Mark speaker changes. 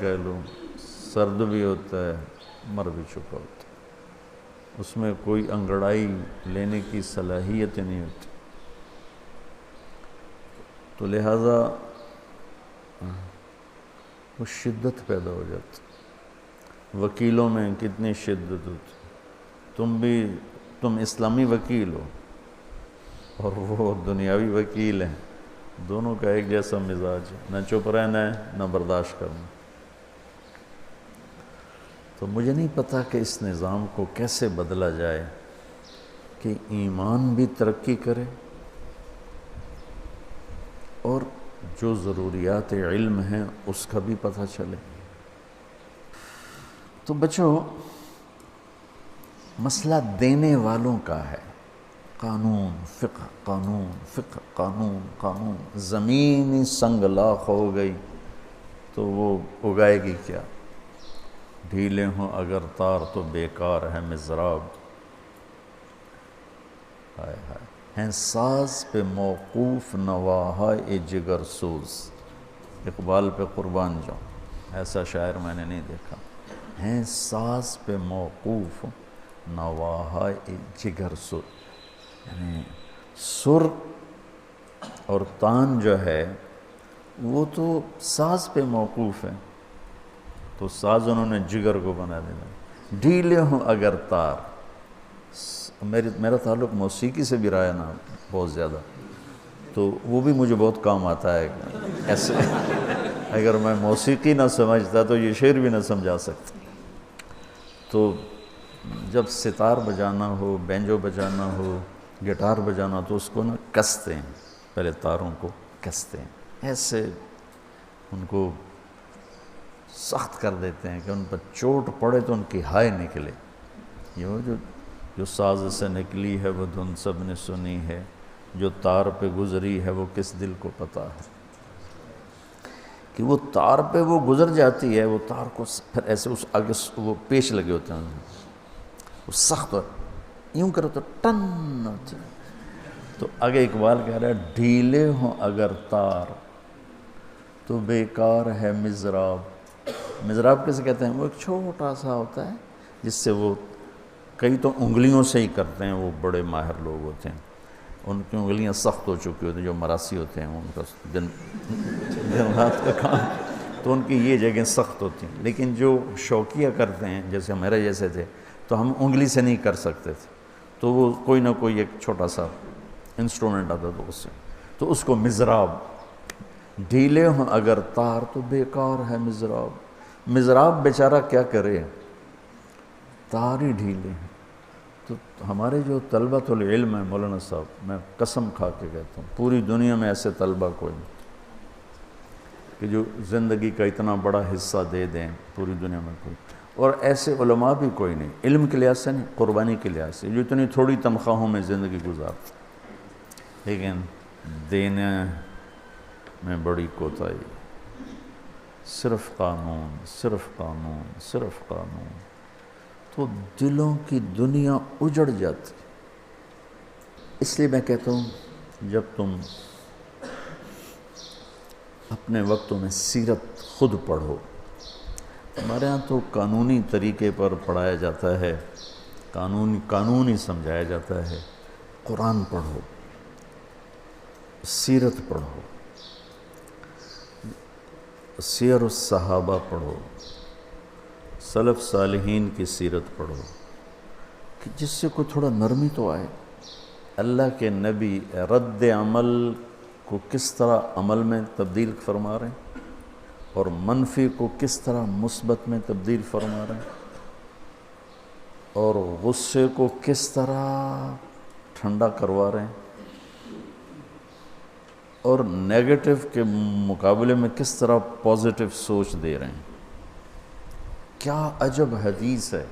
Speaker 1: کہہ لو، سرد بھی ہوتا ہے، مر بھی چکا ہوتا ہے، اس میں کوئی انگڑائی لینے کی صلاحیت نہیں ہوتی. تو لہٰذا وہ شدت پیدا ہو جاتی. وکیلوں میں کتنی شدت ہوتی. تم اسلامی وکیل ہو اور وہ دنیاوی وکیل ہیں، دونوں کا ایک جیسا مزاج ہے، نہ چپ رہنا ہے نہ برداشت کرنا. تو مجھے نہیں پتا کہ اس نظام کو کیسے بدلا جائے کہ ایمان بھی ترقی کرے اور جو ضروریات علم ہیں اس کا بھی پتہ چلے. تو بچوں، مسئلہ دینے والوں کا ہے. قانون فقہ، قانون فقہ، قانون قانون. زمین ہی سنگ لاخ ہو گئی تو وہ اگائے گی کیا؟ ڈھیلے ہوں اگر تار تو بیکار ہے مضراب. ہائے ہائے. ہیں ساز پہ موقوف نواہائے جگر سوز. اقبال پہ قربان جاؤں، ایسا شاعر میں نے نہیں دیکھا. ہیں ساز پہ موقوف نواہائے جگر سوز، یعنی سر اور تان جو ہے وہ تو ساز پہ موقوف ہے، تو ساز انہوں نے جگر کو بنا دینا. ڈھیلے ہوں اگر تار. میرا تعلق موسیقی سے بھی رہا ہے نا بہت زیادہ، تو وہ بھی مجھے بہت کام آتا ہے. ایسے اگر میں موسیقی نہ سمجھتا تو یہ شعر بھی نہ سمجھا سکتا. تو جب ستار بجانا ہو، بینجو بجانا ہو، گٹار بجانا تو اس کو نا کستے ہیں، پہلے تاروں کو کستے ہیں، ایسے ان کو سخت کر دیتے ہیں کہ ان پر چوٹ پڑے تو ان کی ہائے نکلے. یہ وہ جو ساز سے نکلی ہے وہ دھن سب نے سنی ہے، جو تار پہ گزری ہے وہ کس دل کو پتہ ہے. کہ وہ تار پہ وہ گزر جاتی ہے، وہ تار کو پھر ایسے اس آگے وہ پیش لگے ہوتے ہیں، وہ سخت ہو، یوں کرو تو ٹن ہوتی ہے. تو آگے اقبال کہہ رہا ہے ڈھیلے ہوں اگر تار تو بیکار ہے مضراب. مضراب کیسے کہتے ہیں؟ وہ ایک چھوٹا سا ہوتا ہے جس سے وہ کئی تو انگلیوں سے ہی کرتے ہیں، وہ بڑے ماہر لوگ ہوتے ہیں، ان کی انگلیاں سخت ہو چکی ہوتی ہیں. جو مراسی ہوتے ہیں ان کا دن رات کا کام، تو ان کی یہ جگہیں سخت ہوتی ہیں. لیکن جو شوقیہ کرتے ہیں جیسے میرے جیسے تھے تو ہم انگلی سے نہیں کر سکتے تھے، تو وہ کوئی نہ کوئی ایک چھوٹا سا انسٹرومنٹ آتا تھا اس سے، تو اس کو مضراب. ڈھیلے ہوں اگر تار تو بیکار ہے مضراب. مضراب بیچارہ کیا کرے، تار ہی ڈھیلے ہیں. تو ہمارے جو طلبۃ العلم ہیں مولانا صاحب، میں قسم کھا کے کہتا ہوں پوری دنیا میں ایسے طلبہ کوئی نہیں کہ جو زندگی کا اتنا بڑا حصہ دے دیں، پوری دنیا میں کوئی. اور ایسے علماء بھی کوئی نہیں، علم کے لحاظ سے نہیں، قربانی کے لحاظ سے، جو اتنی تھوڑی تنخواہوں میں زندگی گزارتے لیکن دینے میں بڑی کوتاہی. صرف قانون، صرف قانون، صرف قانون. تو دلوں کی دنیا اجڑ جاتی. اس لیے میں کہتا ہوں جب تم اپنے وقتوں میں سیرت خود پڑھو. ہمارے ہاں تو قانونی طریقے پر پڑھایا جاتا ہے، قانونی سمجھایا جاتا ہے. قرآن پڑھو، سیرت پڑھو، سیر الصحابہ پڑھو، سلف صالحین کی سیرت پڑھو، کہ جس سے کوئی تھوڑا نرمی تو آئے. اللہ کے نبی رد عمل کو کس طرح عمل میں تبدیل فرما رہے ہیں اور منفی کو کس طرح مثبت میں تبدیل فرما رہے ہیں، اور غصے کو کس طرح ٹھنڈا کروا رہے ہیں، اور نیگیٹو کے مقابلے میں کس طرح پازیٹیو سوچ دے رہے ہیں. کیا عجب حدیث ہے.